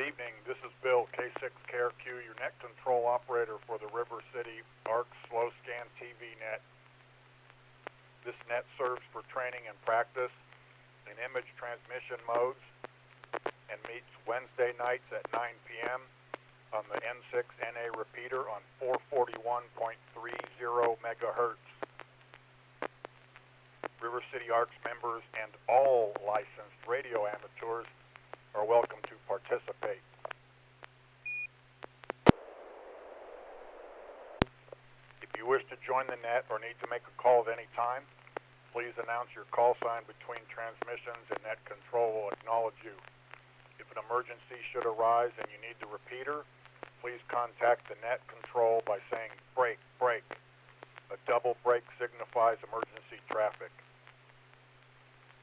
evening. This is Bill, K6KRQ, your net control operator for the River City ARC Slow Scan TV Net. This net serves for training and practice in image transmission modes and meets Wednesday nights at 9 p.m. on the N6NA repeater on 441.30 megahertz. River City ARC's members and all licensed radio amateurs are welcome to participate. If you wish to join the net or need to make a call at any time, please announce your call sign between transmissions and net control will acknowledge you. If an emergency should arise and you need the repeater, please contact the net control by saying break, break. A double break signifies emergency traffic.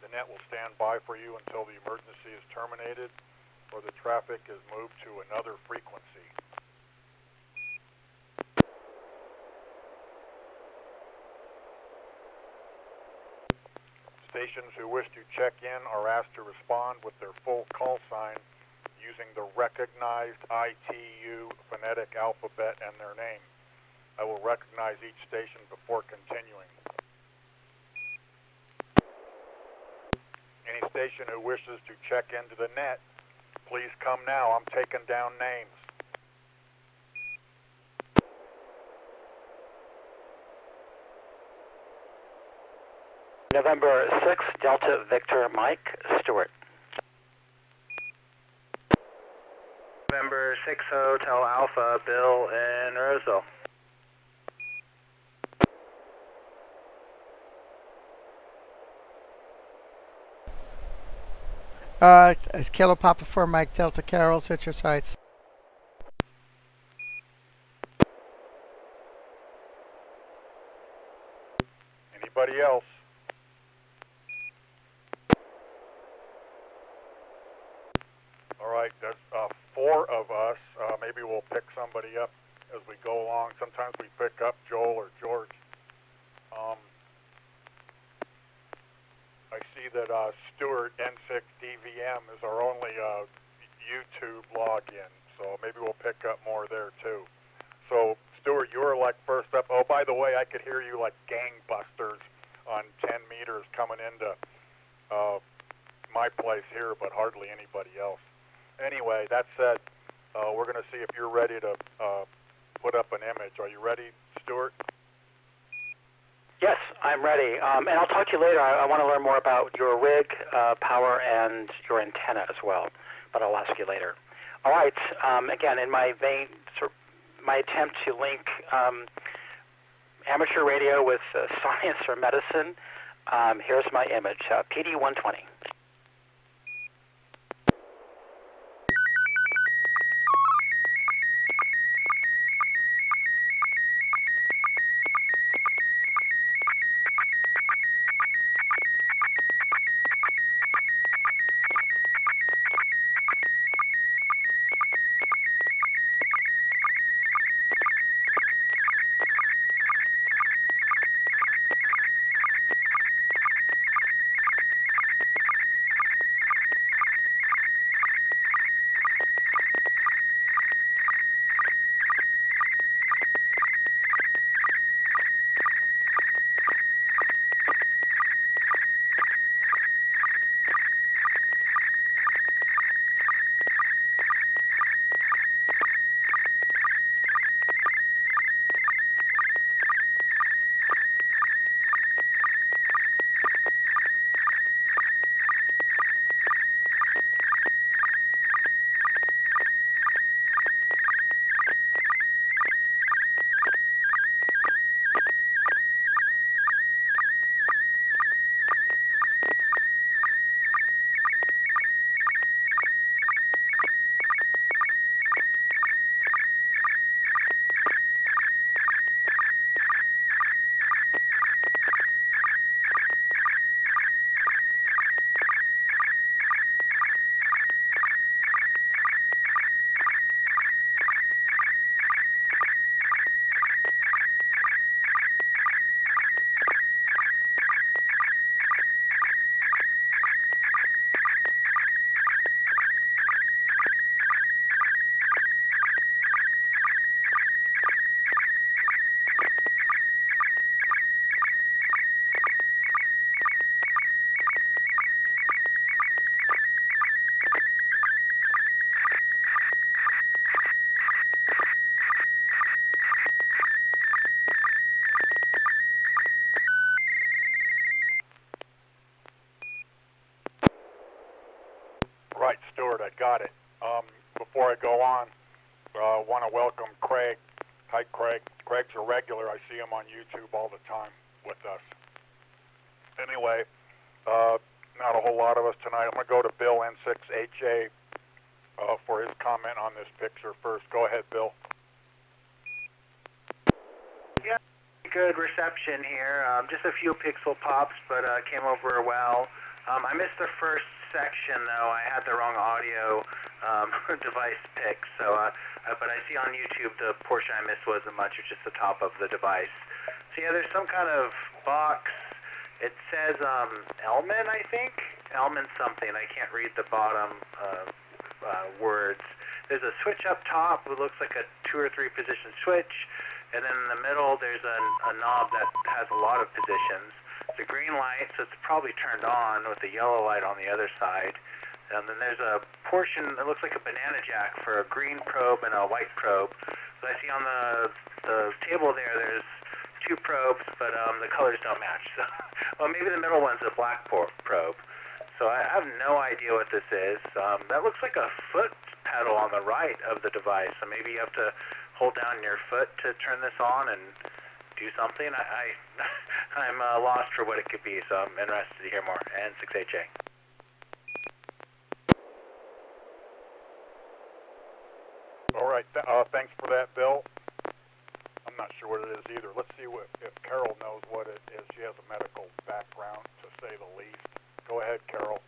The net will stand by for you until the emergency is terminated or the traffic is moved to another frequency. Stations who wish to check in are asked to respond with their full call sign using the recognized ITU phonetic alphabet and their name. I will recognize each station before continuing. Any station who wishes to check into the net, please come now. I'm taking down names. November 6, Delta Victor Mike, Stewart. November 6 Hotel Alpha, Bill in Roseville. Kilo Papa 4 Mike Delta Carol, set your sights. Anybody else? All right, there's 4 of us. Maybe we'll pick somebody up as we go along. Sometimes we pick up Joel or George. I see that Stewart N6DVM is our only YouTube login, so maybe we'll pick up more there too. So Stewart, you were like first up. Oh, by the way, I could hear you like gangbusters on 10 meters coming into my place here, but hardly anybody else. Anyway, that said, we're going to see if you're ready to put up an image. Are you ready, Stewart? Yes, I'm ready. And I'll talk to you later. I want to learn more about your rig, power, and your antenna as well. But I'll ask you later. All right. Again, in my vein, my attempt to link amateur radio with science or medicine, here's my image, PD-120. got it. Before I go on, I want to welcome Craig. Hi, Craig. Craig's a regular. I see him on YouTube all the time with us. Anyway, not a whole lot of us tonight. I'm going to go to Bill N6HA for his comment on this picture first. Go ahead, Bill. Yeah, good reception here. Just a few pixel pops, but came over well. I missed the first section, though. I had the wrong audio device pick, so but I see on YouTube the portion I missed wasn't much. It's just the top of the device. So yeah, there's some kind of box. It says Elman, I think. Elman something. I can't read the bottom words. There's a switch up top. It looks like a 2 or 3 position switch. And then in the middle, there's a knob that has a lot of positions. It's a green light, so it's probably turned on with the yellow light on the other side. And then there's a portion that looks like a banana jack for a green probe and a white probe. So I see on the table there's 2 probes, but the colors don't match. So, well, maybe the middle one's a black probe. So I have no idea what this is. That looks like a foot pedal on the right of the device. So maybe you have to hold down your foot to turn this on and do something. I'm lost for what it could be, so I'm interested to hear more. N6HA. All right. Thanks for that, Bill. I'm not sure what it is either. Let's see if Carol knows what it is. She has a medical background, to say the least. Go ahead, Carol.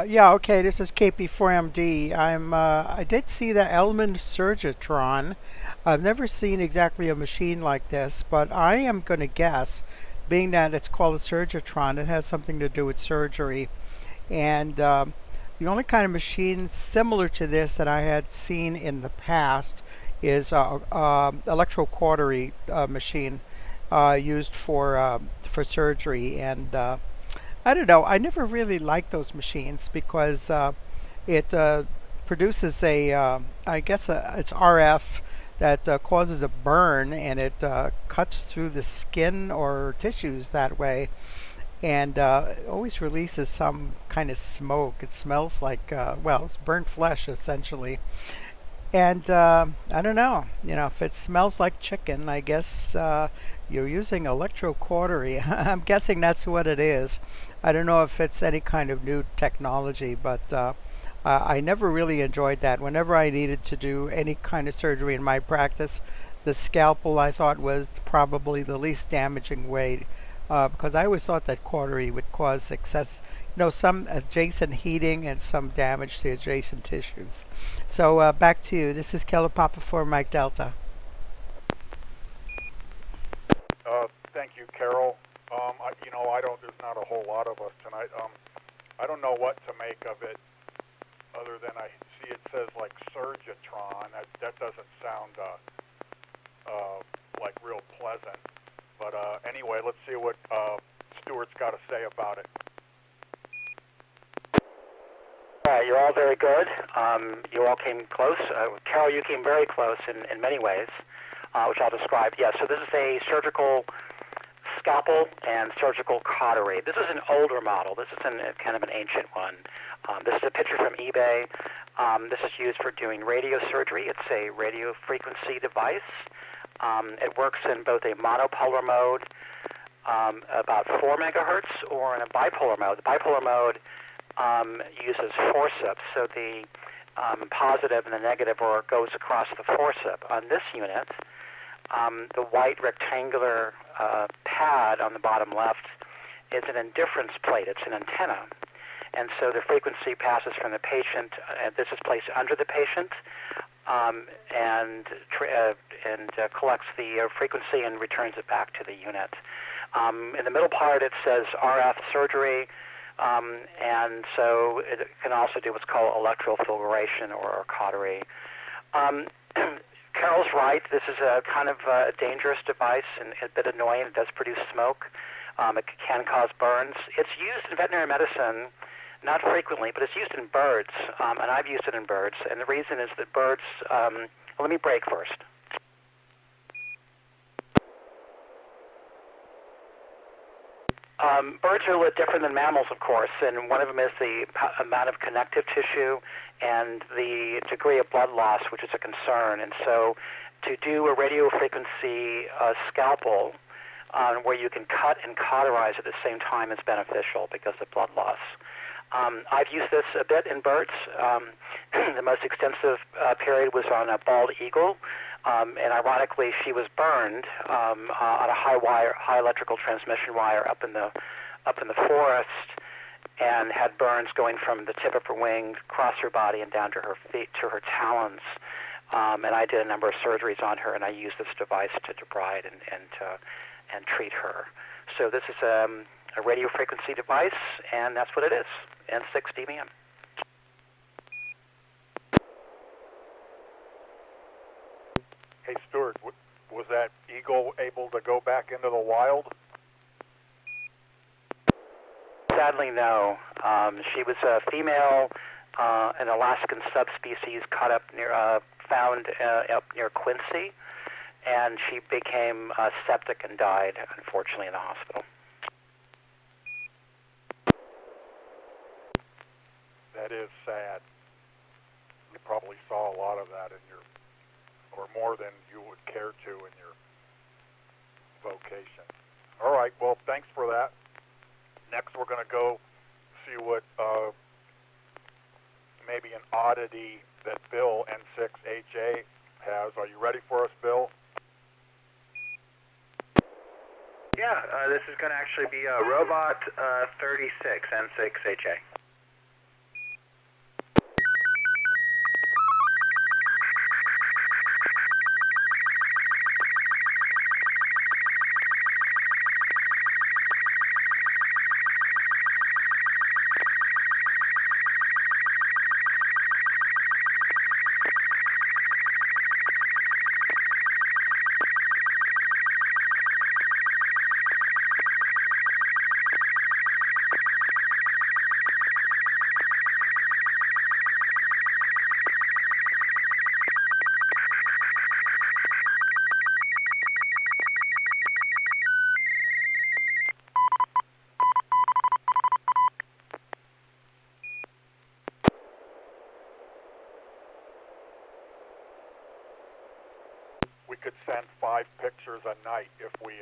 Yeah, okay, this is KP4MD. I did see the Elman Surgitron. I've never seen exactly a machine like this, but I am going to guess, being that it's called a Surgitron, it has something to do with surgery. And the only kind of machine similar to this that I had seen in the past is electrocautery machine used for surgery. And I don't know, I never really liked those machines because it produces I guess it's RF that causes a burn, and it cuts through the skin or tissues that way, and it always releases some kind of smoke. It smells like, well, it's burnt flesh essentially. And I don't know, if it smells like chicken, I guess you're using electrocautery. I'm guessing that's what it is. I don't know if it's any kind of new technology, but I never really enjoyed that. Whenever I needed to do any kind of surgery in my practice, the scalpel I thought was probably the least damaging way, because I always thought that cautery would cause excess, some adjacent heating and some damage to adjacent tissues. So back to you. This is Kilo Papa for Mike Delta. Thank you, Carol. There's not a whole lot of us tonight. I don't know what to make of it, other than I see it says like Surgitron. That doesn't sound like real pleasant. But anyway, let's see what Stuart's got to say about it. You're all very good. You all came close. Carol, you came very close in many ways, which I'll describe. Yeah, so this is a surgical scalpel and surgical cautery. This is an older model. This is kind of an ancient one. This is a picture from eBay. This is used for doing radiosurgery. It's a radio frequency device. It works in both a monopolar mode, about 4 megahertz, or in a bipolar mode. The bipolar mode uses forceps, so the positive and the negative goes across the forcep. On this unit, the white rectangular pad on the bottom left is an indifference plate. It's an antenna. And so the frequency passes from the patient, and this is placed under the patient, and collects the frequency and returns it back to the unit. In the middle part, it says RF surgery, and so it can also do what's called electrofiltration or cautery. Carol's right. This is a kind of a dangerous device and a bit annoying. It does produce smoke. It can cause burns. It's used in veterinary medicine, not frequently, but it's used in birds, and I've used it in birds. And the reason is that birds, let me break first. Birds are a little different than mammals, of course, and one of them is the amount of connective tissue and the degree of blood loss, which is a concern. And so to do a radiofrequency scalpel where you can cut and cauterize at the same time is beneficial because of blood loss. I've used this a bit in birds. The most extensive period was on a bald eagle, and ironically, she was burned on a high electrical transmission wire up in the forest, and had burns going from the tip of her wing across her body and down to her feet, to her talons. And I did a number of surgeries on her, and I used this device to debride and treat her. So this is a radio frequency device, and that's what it is, N6NA. Hey, Stuart, was that eagle able to go back into the wild? Sadly, no. She was a female, an Alaskan subspecies caught up near, found up near Quincy, and she became septic and died, unfortunately, in the hospital. That is sad. You probably saw a lot of that in your, or more than you would care to in your vocation. All right, well, thanks for that. Next, we're going to go see what maybe an oddity that Bill, N6HA, has. Are you ready for us, Bill? Yeah, this is going to actually be a Robot 36, N6HA. We could send 5 pictures a night if we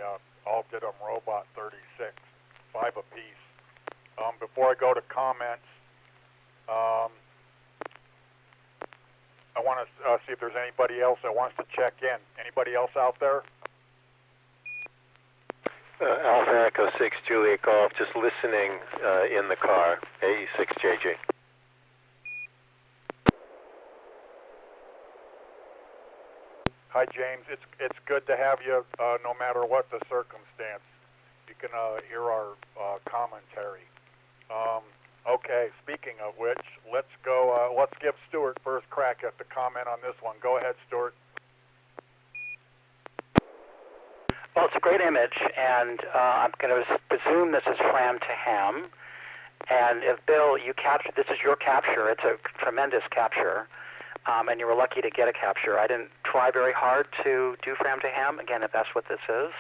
all did them Robot 36, 5 apiece. Before I go to comments, I want to see if there's anybody else that wants to check in. Anybody else out there? Alpha Echo 6 Juliet Golf, just listening in the car, AE6JJ. Hi, James. It's good to have you, no matter what the circumstance. You can hear our commentary. Okay, speaking of which, let's go. Let's give Stuart first crack at the comment on this one. Go ahead, Stuart. Well, it's a great image, and I'm going to presume this is Fram to Ham. And if Bill, you captured, this is your capture. It's a tremendous capture. And you were lucky to get a capture. I didn't try very hard to do Fram to Ham, again, if that's what this is.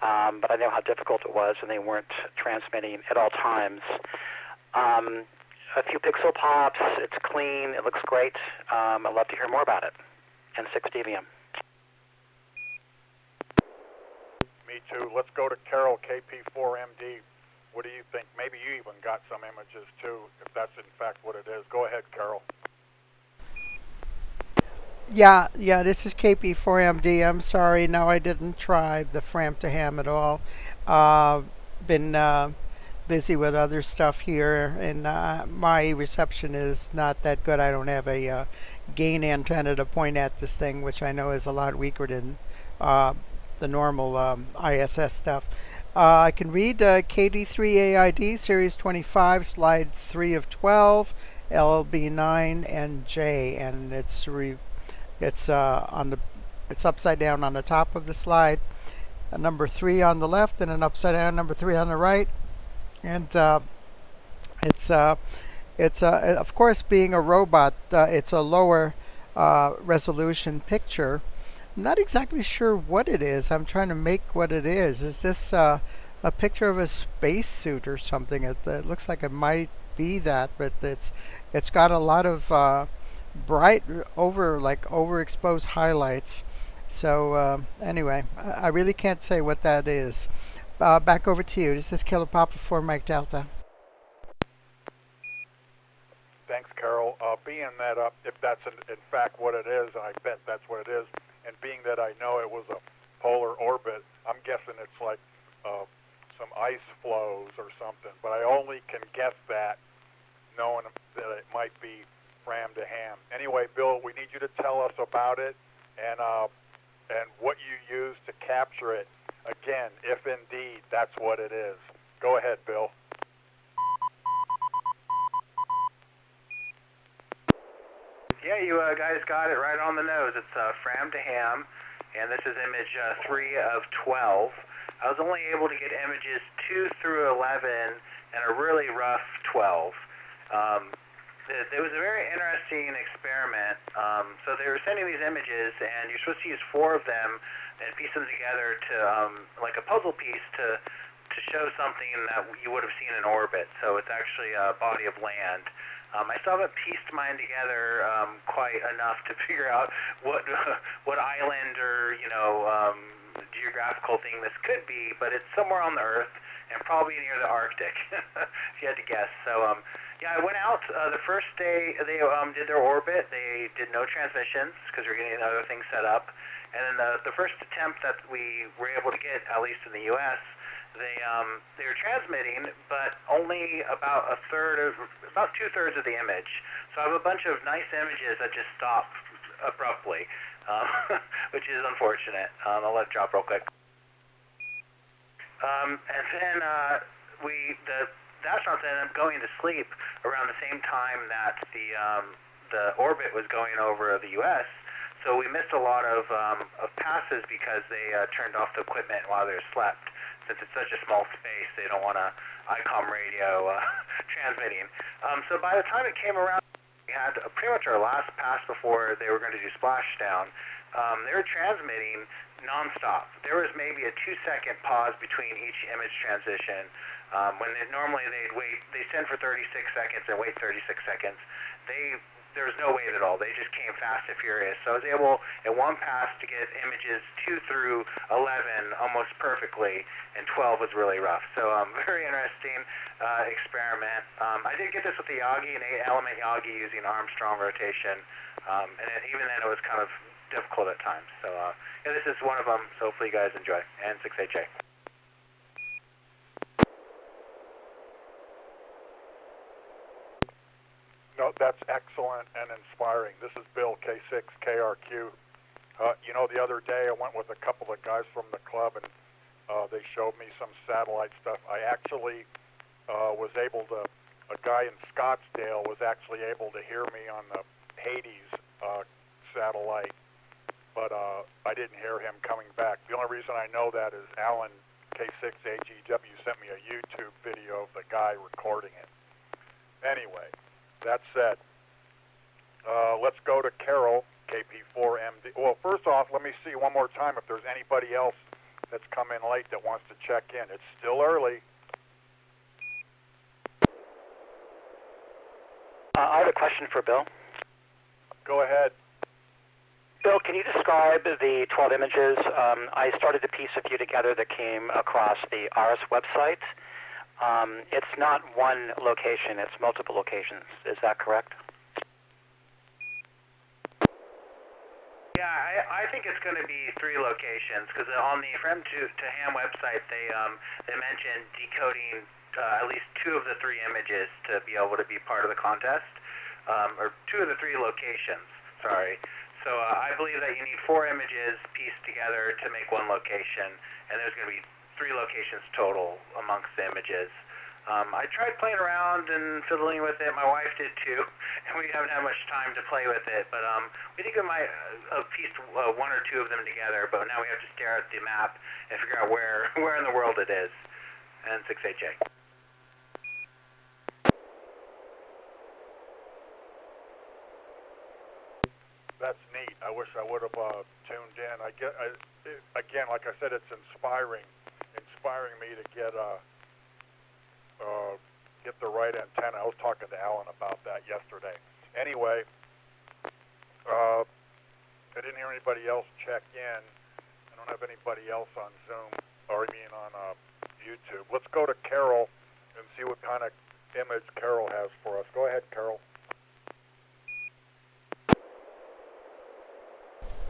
But I know how difficult it was, and they weren't transmitting at all times. A few pixel pops, it's clean, it looks great. I'd love to hear more about it. N6NA. Me too. Let's go to Carol, KP4MD. What do you think? Maybe you even got some images too, if that's in fact what it is. Go ahead, Carol. Yeah, this is KP4MD. I'm sorry, no, I didn't try the Fram to Ham at all. Been busy with other stuff here, and my reception is not that good. I don't have a gain antenna to point at this thing, which I know is a lot weaker than the normal ISS stuff. I can read KD3AID Series 25, Slide 3 of 12, LB9 and J, and it's upside down on the top of the slide. A number 3 on the left and an upside down number 3 on the right. And it's of course, being a robot, it's a lower resolution picture. I'm not exactly sure what it is. I'm trying to make what it is. Is this a a picture of a spacesuit or something. It looks like it might be that, but it's got a lot of bright overexposed highlights. So anyway, I really can't say what that is. Back over to you. This is Killer Papa for Mike Delta. Thanks, Carol. Being that if that's in fact what it is, and I bet that's what it is, and being that I know it was a polar orbit, I'm guessing it's like some ice flows or something. But I only can guess that, knowing that it might be Fram to Ham. Anyway, Bill, we need you to tell us about it and what you used to capture it. Again, if indeed that's what it is. Go ahead, Bill. Yeah, you guys got it right on the nose. It's Fram to Ham, and this is image 3 of 12. I was only able to get images 2 through 11 and a really rough 12. It was a very interesting experiment. So they were sending these images, and you're supposed to use 4 of them and piece them together to like a puzzle piece to show something that you would have seen in orbit. So it's actually a body of land. I still haven't pieced mine together quite enough to figure out what island or geographical thing this could be, but it's somewhere on the Earth and probably near the Arctic, if you had to guess. So yeah, I went out the first day. They did their orbit. They did no transmissions because they're getting other things set up. And then the first attempt that we were able to get, at least in the U.S., they were transmitting, but only about about 2/3 of the image. So I have a bunch of nice images that just stop abruptly, which is unfortunate. I'll let it drop real quick. And then the astronauts ended up going to sleep around the same time that the orbit was going over the U.S. So we missed a lot of passes because they turned off the equipment while they slept. Since it's such a small space, they don't want a ICOM radio transmitting. So by the time it came around, we had pretty much our last pass before they were going to do splashdown. They were transmitting nonstop. There was maybe a 2-second pause between each image transition. When normally they send for 36 seconds and wait 36 seconds. There was no wait at all. They just came fast and furious. So I was able, at one pass, to get images 2 through 11 almost perfectly, and 12 was really rough. So very interesting experiment. I did get this with the Yagi, an 8-element Yagi using Armstrong rotation, and even then it was kind of difficult at times. So yeah, this is one of them, so hopefully you guys enjoy. N6HA. No, that's excellent and inspiring. This is Bill, K6KRQ. The other day I went with a couple of guys from the club, and they showed me some satellite stuff. I actually was able to, a guy in Scottsdale was actually able to hear me on the Hades satellite, but I didn't hear him coming back. The only reason I know that is Alan, K6AGW, sent me a YouTube video of the guy recording it. Anyway. That said, let's go to Carol, KP4MD. Well, first off, let me see one more time if there's anybody else that's come in late that wants to check in. It's still early. I have a question for Bill. Go ahead. Bill, can you describe the 12 images? I started to piece a few together that came across the ARIS website. It's not one location, it's multiple locations. Is that correct? Yeah, I think it's going to be 3 locations, because on the Fram to Ham website, they mentioned decoding at least 2 of the 3 images to be able to be part of the contest, or 2 of the 3 locations, sorry. So I believe that you need 4 images pieced together to make 1 location, and there's going to be 3 locations total amongst the images. I tried playing around and fiddling with it. My wife did too, and we haven't had much time to play with it. But we think we might have pieced 1 or 2 of them together. But now we have to stare at the map and figure out where in the world it is. N6HA. That's neat. I wish I would have tuned in. Again, like I said, it's inspiring inspiring me to get the right antenna. I was talking to Alan about that yesterday. Anyway, I didn't hear anybody else check in. I don't have anybody else on Zoom, or I mean on YouTube. Let's go to Carol and see what kind of image Carol has for us. Go ahead, Carol.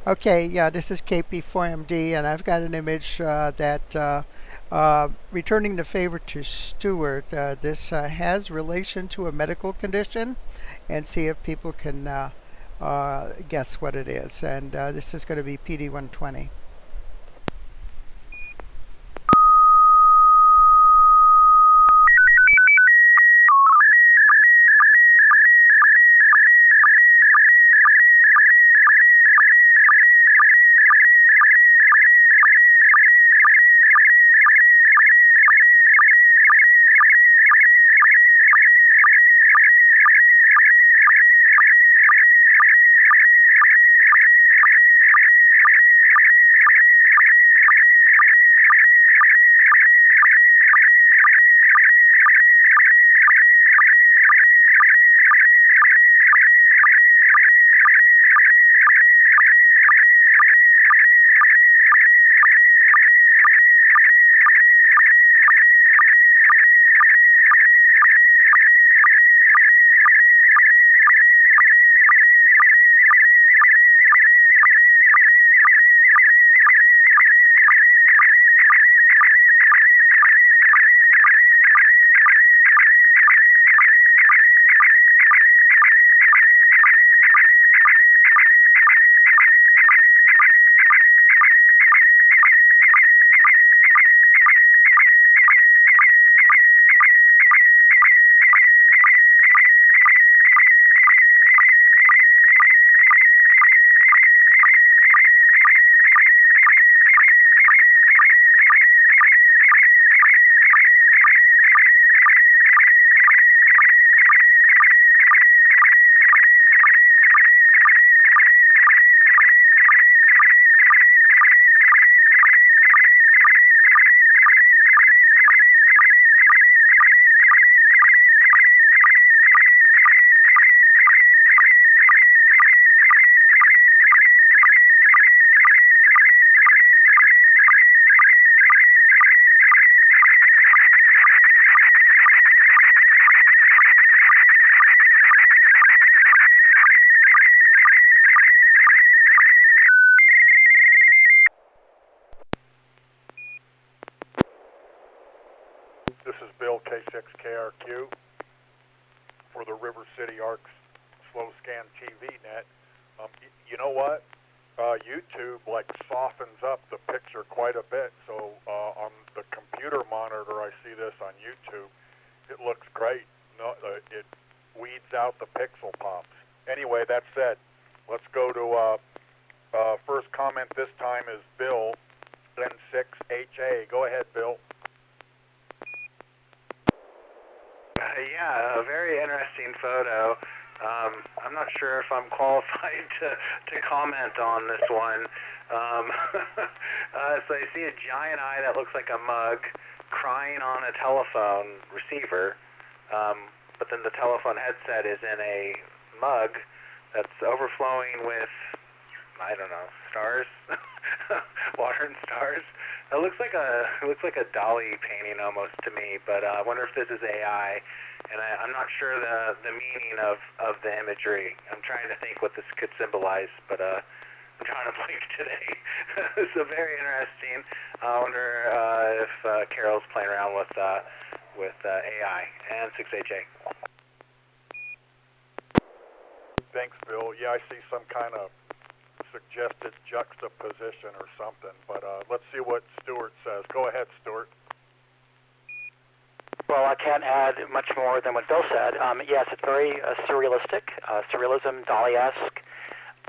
Okay, yeah, this is KP4MD, and I've got an image that returning the favor to Stuart. This has relation to a medical condition, and see if people can guess what it is. And this is going to be PD120. This is Bill, K6KRQ, for the River City Arcs Slow Scan TV Net. You know what? YouTube softens up the picture quite a bit. So on the computer monitor, I see this on YouTube. It looks great. No, it weeds out the pixel pops. Anyway, that said, let's go to first comment this time is Bill, N6HA. Go ahead, Bill. Yeah, a very interesting photo. I'm not sure if I'm qualified to comment on this one. So I see a giant eye that looks like a mug crying on a telephone receiver, but then the telephone headset is in a mug that's overflowing with, I don't know, stars, water and stars. It looks like a Dali painting almost to me, but I wonder if this is AI. And I'm not sure the meaning of the imagery. I'm trying to think what this could symbolize, but I'm trying to blank today. So very interesting. I wonder if Carol's playing around with AI and N6HA. Thanks, Bill. Yeah, I see some kind of suggested juxtaposition or something, but let's see what Stuart says. Go ahead, Stuart. Well, I can't add much more than what Bill said. Yes, it's very surrealistic, surrealism, Dali-esque.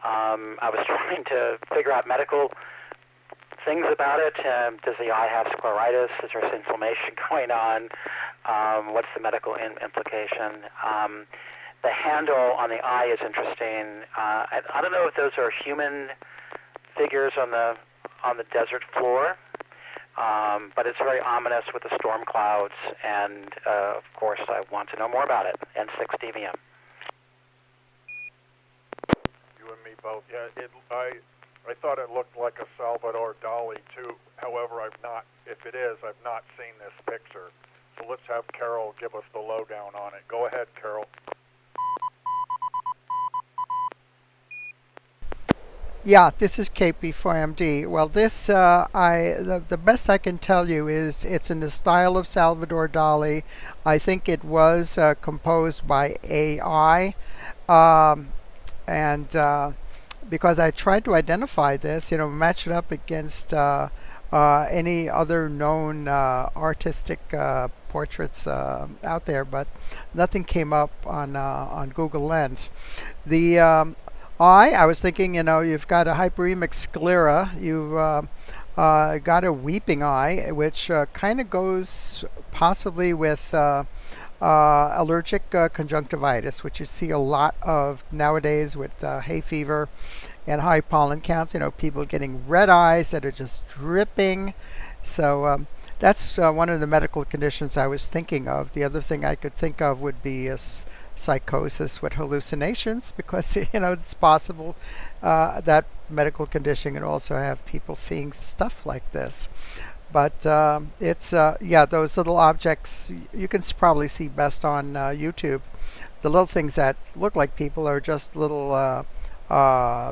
I was trying to figure out medical things about it. Does the eye have scleritis? Is there inflammation going on? What's the medical implication? The handle on the eye is interesting. I don't know if those are human figures on the desert floor. but it's very ominous with the storm clouds, and of course I want to know more about it. N6DVM. You and me both. Yeah, I thought it looked like a Salvador Dali too. However, if it is, I've not seen this picture. So let's have Carol give us the lowdown on it. Go ahead, Carol. Yeah, this is KP4MD. Well, this the best I can tell you is it's in the style of Salvador Dali. I think it was composed by AI, and because I tried to identify this, match it up against any other known artistic portraits out there, but nothing came up on Google Lens. The I was thinking, you've got a hyperemic sclera, you've got a weeping eye, which kind of goes possibly with allergic conjunctivitis, which you see a lot of nowadays with hay fever and high pollen counts. People getting red eyes that are just dripping. So that's one of the medical conditions I was thinking of. The other thing I could think of would be psychosis with hallucinations, because it's possible that medical condition can also have people seeing stuff like this. But it's those little objects you can probably see best on YouTube. The little things that look like people are just little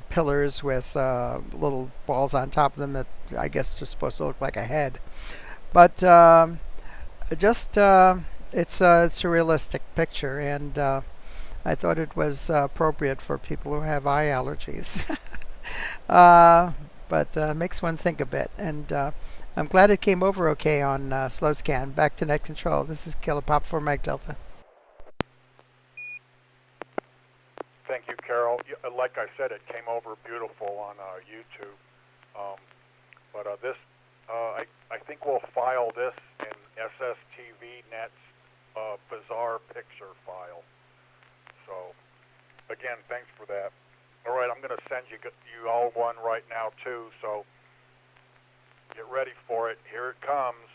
pillars with little balls on top of them that I guess are supposed to look like a head. But it's a surrealistic picture, and I thought it was appropriate for people who have eye allergies. But makes one think a bit, and I'm glad it came over okay on slow scan. Back to net control. This is Killer Pop for Mike Delta. Thank you, Carol. Like I said, it came over beautiful on YouTube. But this, I think we'll file this in SSTV Net's bizarre picture file. So, again, thanks for that. All right, I'm going to send you all one right now, too. So, get ready for it. Here it comes.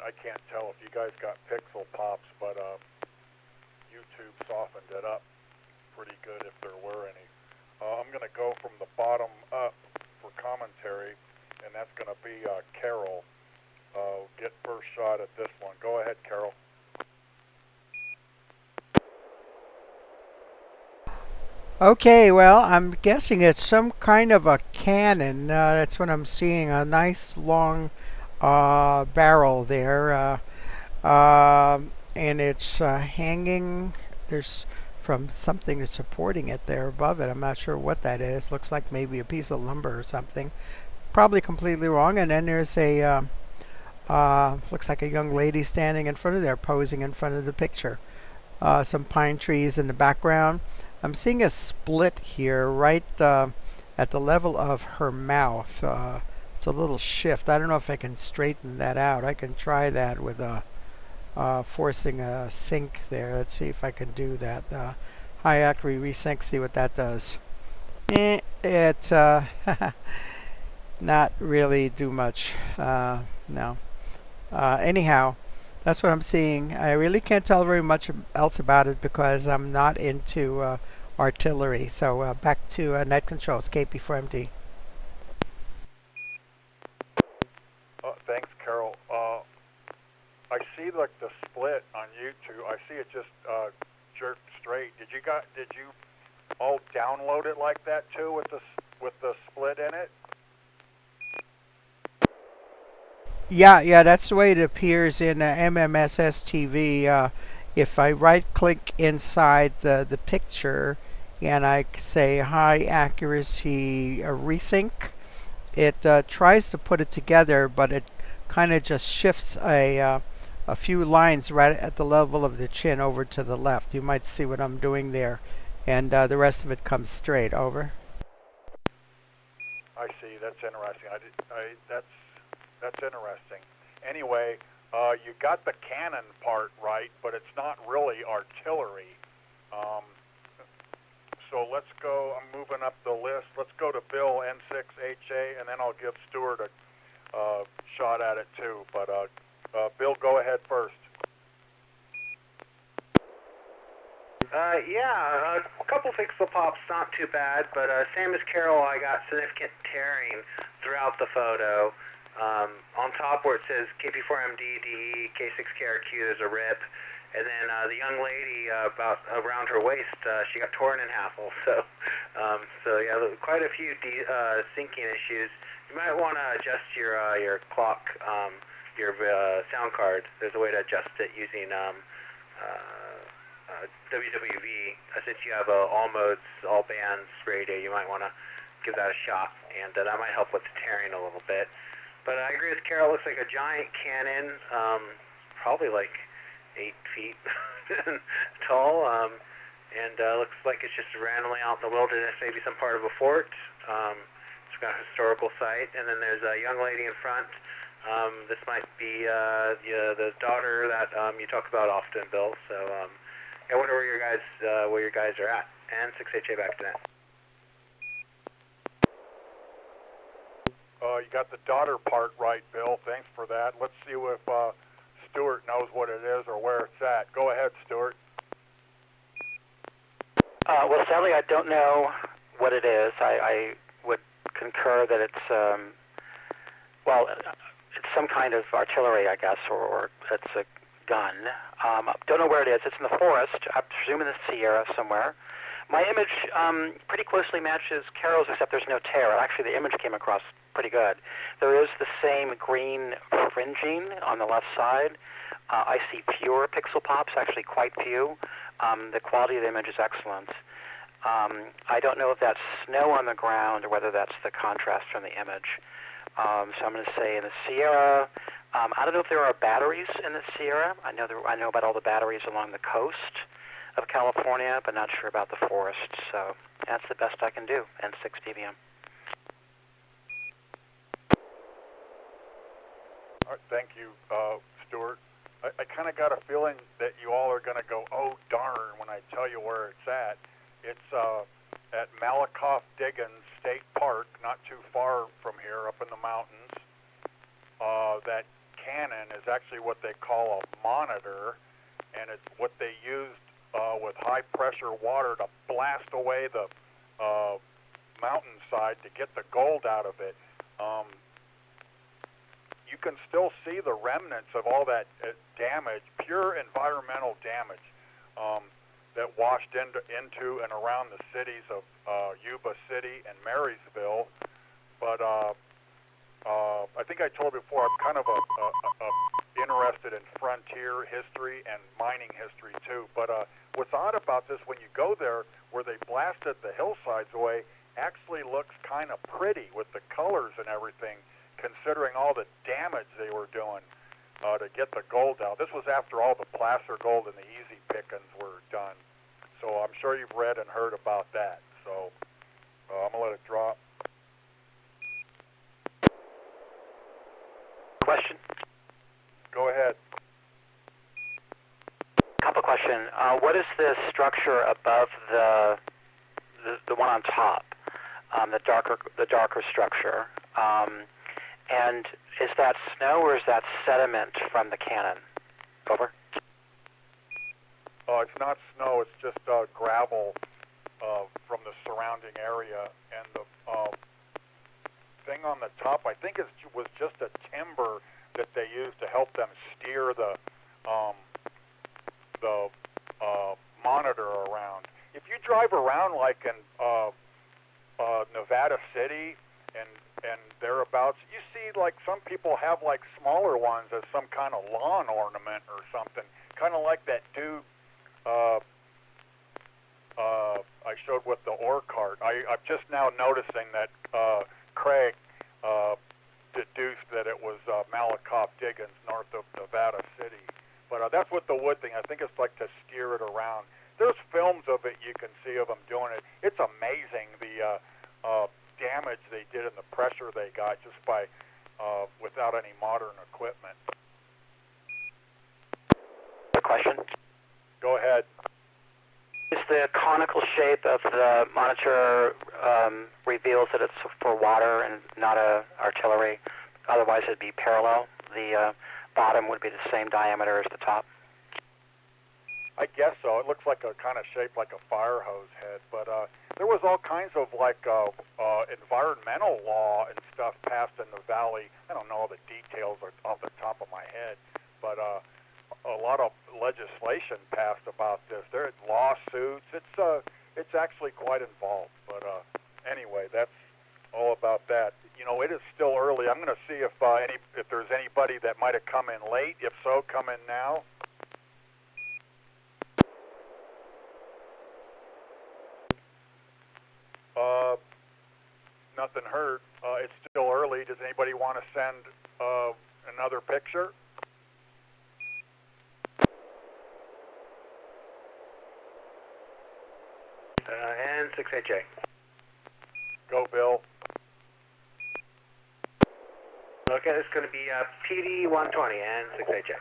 I can't tell if you guys got pixel pops, but YouTube softened it up pretty good if there were any. I'm going to go from the bottom up for commentary. and that's going to be Carol. Get first shot at this one. Go ahead, Carol. Okay, well, I'm guessing it's some kind of a cannon. That's what I'm seeing. A nice long barrel there. And it's hanging. There's from something that's supporting it there above it. I'm not sure what that is. Looks like maybe a piece of lumber or something. Probably completely wrong. And then there's a looks like a young lady standing in front of there, posing in front of the picture. Some pine trees in the background. I'm seeing a split here right at the level of her mouth. It's a little shift. I don't know if I can straighten that out. I can try that with forcing a sync there. Let's see if I can do that. High accuracy resync, see what that does. It not really do much. No. Anyhow, that's what I'm seeing. I really can't tell very much else about it because I'm not into artillery. So back to net controls, KP4MD. Thanks, Carol. I see like the split on YouTube. I see it just jerked straight. Did you all download it like that too with the split in it? Yeah, that's the way it appears in N6NA SSTV. If I right-click inside the picture and I say high accuracy resync, it tries to put it together, but it kind of just shifts a few lines right at the level of the chin over to the left. You might see what I'm doing there, and the rest of it comes straight over. I see. That's interesting. That's interesting. Anyway, you got the cannon part right, but it's not really artillery. So let's go. I'm moving up the list. Let's go to Bill N6HA, and then I'll give Stuart a shot at it too. But Bill, go ahead first. Yeah, a couple pixel pops, not too bad, but same as Carol, I got significant tearing throughout the photo. On top where it says KP4MD, DE, K6KRQ, there's a rip. And then the young lady about around her waist, she got torn in half also. So yeah, quite a few syncing issues. You might want to adjust your clock, your sound card. There's a way to adjust it using WWV. Since you have all modes, all bands radio, you might want to give that a shot, and that might help with the tearing a little bit. But I agree with Carol. It looks like a giant cannon, probably like 8 feet tall, and looks like it's just randomly out in the wilderness, maybe some part of a fort. It's got a historical site, and then there's a young lady in front. This might be the daughter that you talk about often, Bill. So I wonder where your guys are at. And 6HA back to net. You got the daughter part right, Bill. Thanks for that. Let's see if Stuart knows what it is or where it's at. Go ahead, Stuart. Well, sadly, I don't know what it is. I would concur that it's, it's some kind of artillery, I guess, or it's a gun. Don't know where it is. It's in the forest. I presume in the Sierra somewhere. My image pretty closely matches Carol's, except there's no tear. Actually, the image came across pretty good. There is the same green fringing on the left side. I see fewer pixel pops, actually quite few. The quality of the image is excellent. I don't know if that's snow on the ground or whether that's the contrast from the image. So I'm going to say in the Sierra, I don't know if there are batteries in the Sierra. I know about all the batteries along the coast of California, but not sure about the forest. So that's the best I can do. N6 dBm. All right, thank you, Stuart. I kind of got a feeling that you all are going to go, oh, darn, when I tell you where it's at. It's at Malakoff Diggins State Park, not too far from here, up in the mountains. That cannon is actually what they call a monitor, and it's what they used with high-pressure water to blast away the mountainside to get the gold out of it. you can still see the remnants of all that damage, pure environmental damage, that washed into and around the cities of Yuba City and Marysville. But I think I told you before, I'm kind of interested in frontier history and mining history too. But what's odd about this, when you go there, where they blasted the hillsides away, actually looks kind of pretty with the colors and everything, considering all the damage they were doing to get the gold out. This was after all the placer gold and the easy pickings were done. So I'm sure you've read and heard about that. So I'm going to let it drop. Question? Go ahead. Couple question. What is the structure above the one on top? The darker structure. And is that snow or is that sediment from the cannon? Over. It's not snow. It's just gravel from the surrounding area, and the thing on the top, I think, was just a timber that they used to help them steer the monitor around. If you drive around like in Nevada City and thereabouts, you see like some people have like smaller ones as some kind of lawn ornament or something, kind of like that dude I showed with the ore cart. I'm just now noticing that Craig deduced that it was Malakoff Diggins north of Nevada City. But that's what the wood thing, I think it's like to steer it around. There's films of it you can see of them doing it. It's amazing the damage they did and the pressure they got just by without any modern equipment. Question? Go ahead. Is the conical shape of the monitor reveals that it's for water and not artillery? Otherwise, it'd be parallel. The bottom would be the same diameter as the top. I guess so. It looks like a kind of shaped like a fire hose head, but there was all kinds of like environmental law and stuff passed in the valley. I don't know all the details off the top of my head, but a lot of legislation passed about this. There are lawsuits. It's actually quite involved. But anyway, that's all about that. You know, it is still early. I'm going to see if there's anybody that might have come in late. If so, come in now. Nothing heard. It's still early. Does anybody want to send another picture? N6NA. Go, Bill. Okay, this is going to be PD-120, N6NA.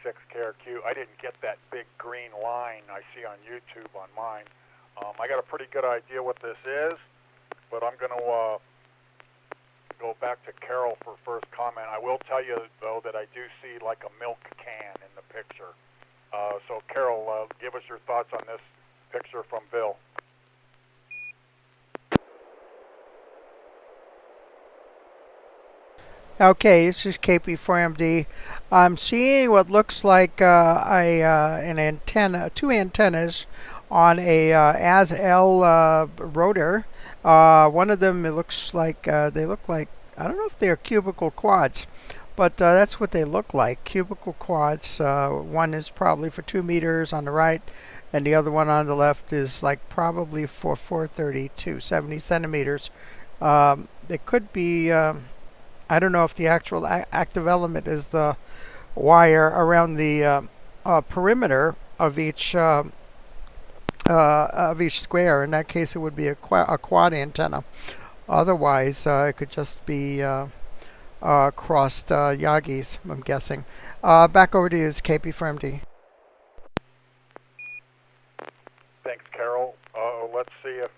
K6KRQ. I didn't get that big green line I see on YouTube on mine. I got a pretty good idea what this is, but I'm going to go back to Carol for first comment. I will tell you, though, that I do see like a milk can in the picture. So, Carol, give us your thoughts on this picture from Bill. Okay, this is KP4MD. I'm seeing what looks like an antenna, two antennas on a as-L rotor. One of them, it looks like they look like, I don't know if they're cubical quads, but that's what they look like, cubical quads. One is probably for 2 meters on the right, and the other one on the left is like probably for 432, 70 centimeters. They could be. I don't know if the actual active element is the wire around the perimeter of each square. In that case, it would be a quad antenna. Otherwise, it could just be crossed Yagis, I'm guessing. Back over to you, KP4MD. Thanks, Carol. Let's see if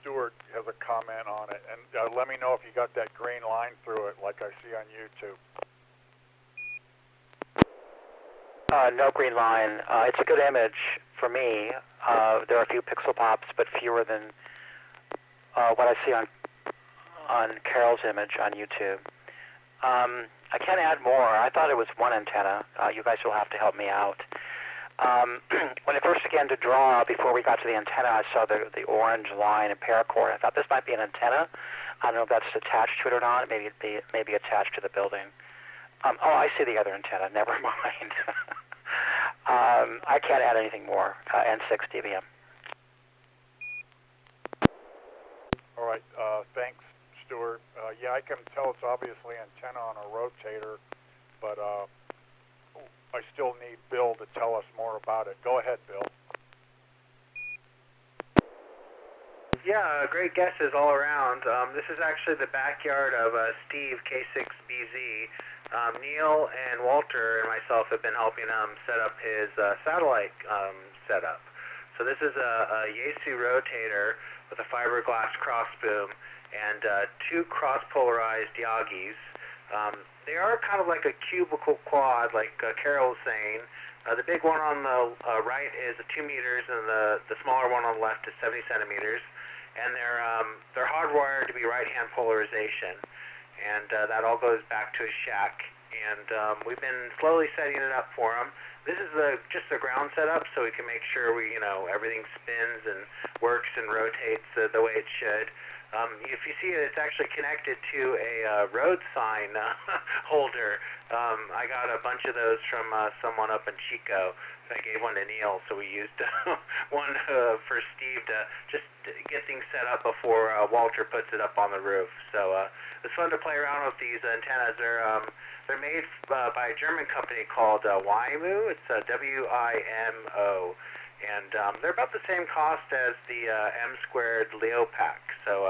Stuart has a comment on it, and let me know if you got that green line through it like I see on YouTube. No green line. It's a good image for me. There are a few pixel pops, but fewer than what I see on Carol's image on YouTube. I can't add more. I thought it was one antenna. You guys will have to help me out. When I first began to draw, before we got to the antenna, I saw the orange line and paracord. I thought this might be an antenna. I don't know if that's attached to it or not. Maybe it be attached to the building. Oh, I see the other antenna. Never mind. I can't add anything more. N6 All right. Thanks, Stuart. Yeah, I can tell it's obviously antenna on a rotator, but I still need Bill to tell us more about it. Go ahead, Bill. Yeah, great guesses all around. This is actually the backyard of Steve, K6BZ. Neil and Walter and myself have been helping him set up his satellite setup. So this is a Yaesu rotator with a fiberglass crossboom and 2 cross-polarized Yagis. They are kind of like a cubical quad, like Carol was saying. The big one on the right is 2 meters, and the smaller one on the left is 70 centimeters. And they're hardwired to be right-hand polarization, and that all goes back to his shack. And we've been slowly setting it up for him. This is just the ground setup, so we can make sure everything spins and works and rotates the way it should. If you see it, it's actually connected to a road sign holder. I got a bunch of those from someone up in Chico. I gave one to Neil, so we used one for Steve to just get things set up before Walter puts it up on the roof. So it's fun to play around with these antennas. They're made by a German company called WIMO. It's WIMO. And they're about the same cost as the M2 Leopac. So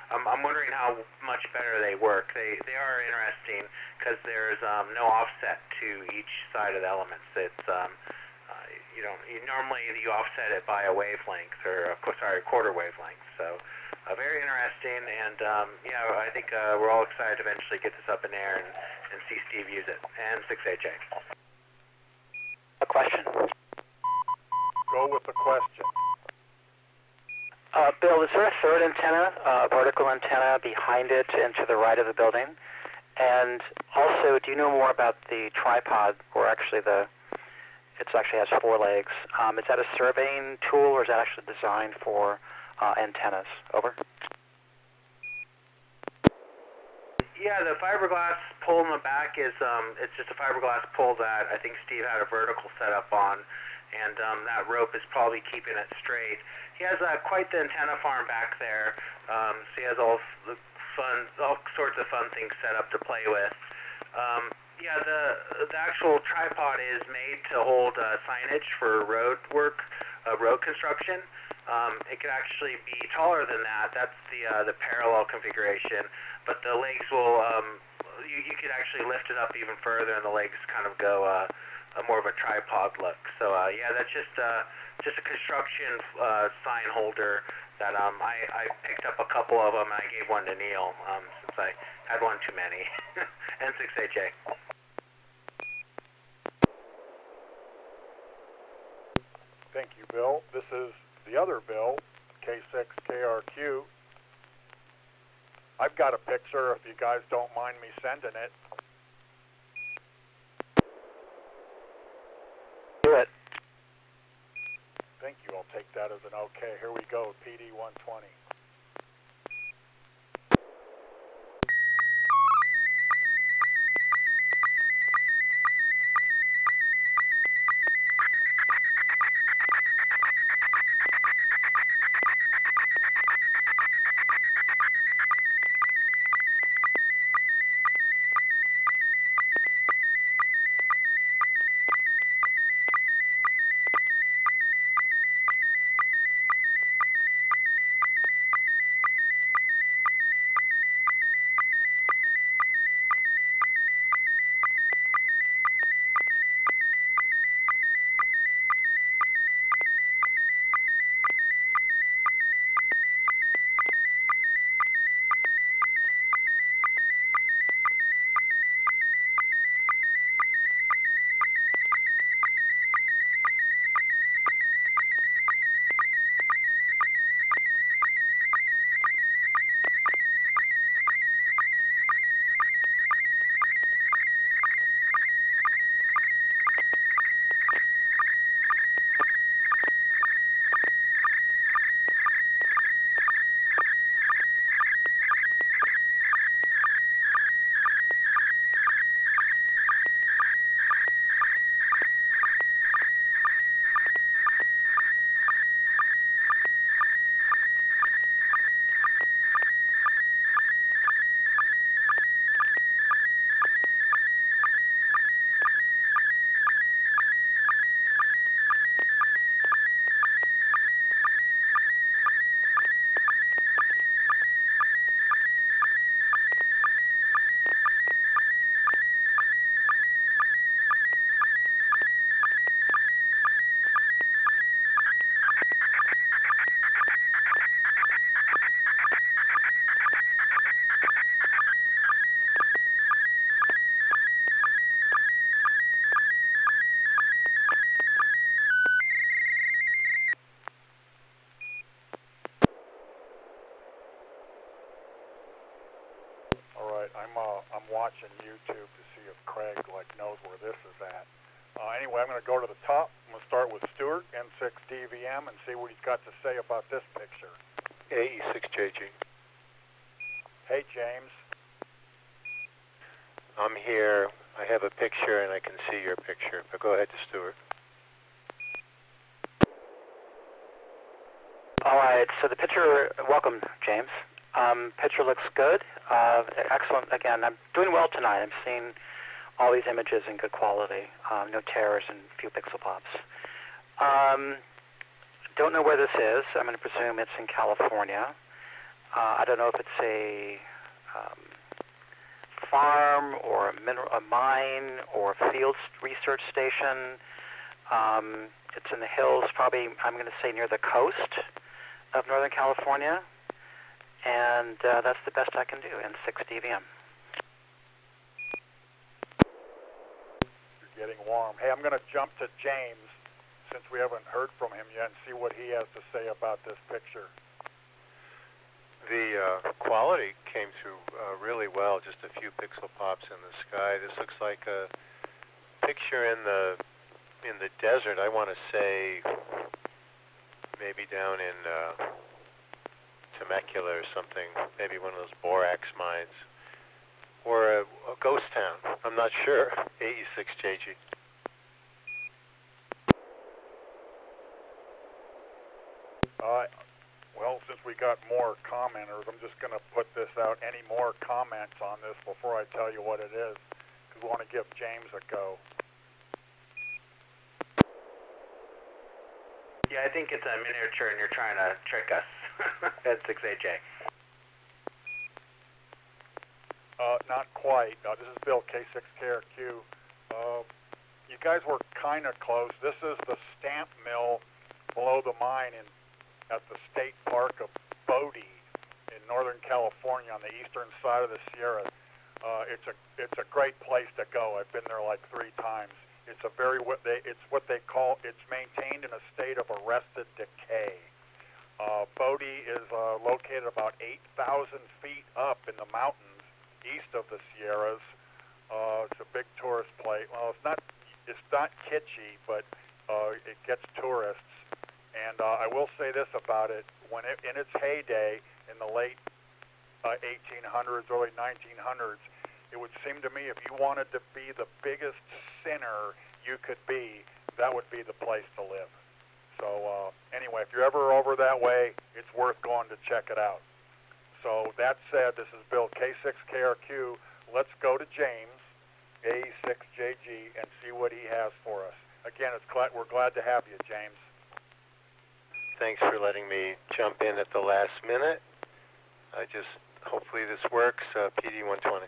I'm wondering how much better they work. They are interesting because there's no offset to each side of the elements. It's normally you offset it by a wavelength or quarter wavelength. So very interesting. And yeah, I think we're all excited to eventually get this up in air and see Steve use it. And 6HA. A question. Go with the question. Bill, is there a third antenna, a vertical antenna behind it and to the right of the building? And also, do you know more about the tripod, or actually it actually has 4 legs? Is that a surveying tool, or is that actually designed for antennas? Over. Yeah, the fiberglass pole in the back is it's just a fiberglass pole that I think Steve had a vertical setup on, and that rope is probably keeping it straight. He has quite the antenna farm back there, so he has all sorts of fun things set up to play with. Yeah, the actual tripod is made to hold signage for road work, road construction. It could actually be taller than that. That's the parallel configuration, but the legs will you could actually lift it up even further, and the legs kind of go more of a tripod look. So yeah, that's just a construction sign holder that I picked up a couple of them, and I gave one to Neil since I had one too many. N6AJ. Thank you, Bill. This is the other Bill, K6KRQ. I've got a picture if you guys don't mind me sending it. Do it. Thank you. I'll take that as an okay. Here we go, PD 120. All right, I'm watching YouTube to see if Craig knows where this is at. Anyway, I'm going to go to the top. I'm going to start with Stuart, N6DVM, and see what he's got to say about this picture. AE6JG. Hey, James. I'm here. I have a picture, and I can see your picture. But go ahead to Stuart. All right, so the picture, welcome, James. Picture looks good. Excellent. Again, I'm doing well tonight. I'm seeing all these images in good quality. No tears and few pixel pops. Don't know where this is. I'm going to presume it's in California. I don't know if it's a farm or a mine or a field research station. It's in the hills, probably, I'm going to say near the coast of Northern California. And that's the best I can do, N6DVM. You're getting warm. Hey, I'm going to jump to James, since we haven't heard from him yet, and see what he has to say about this picture. The quality came through really well, just a few pixel pops in the sky. This looks like a picture in the desert. I want to say maybe down in Temecula or something, maybe one of those borax mines, or a ghost town. I'm not sure. AE6JG. Well, since we got more commenters, I'm just going to put this out. Any more comments on this before I tell you what it is? Because we want to give James a go. Yeah, I think it's a miniature and you're trying to trick us. N6AJ. Not quite. This is Bill, K6KRQ. You guys were kind of close. This is the stamp mill below the mine at the state park of Bodie in Northern California on the eastern side of the Sierra. It's a great place to go. I've been there like 3 times. It's maintained in a state of arrested decay. Bodie is located about 8,000 feet up in the mountains east of the Sierras. It's a big tourist place. Well, it's not kitschy, but it gets tourists. And I will say this about it: in its heyday in the late 1800s, early 1900s, it would seem to me if you wanted to be the biggest sinner you could be, that would be the place to live. So anyway, if you're ever over that way, it's worth going to check it out. So that said, this is Bill, K6KRQ. Let's go to James, A6JG, and see what he has for us. Again, we're glad to have you, James. Thanks for letting me jump in at the last minute. Hopefully this works. PD 120.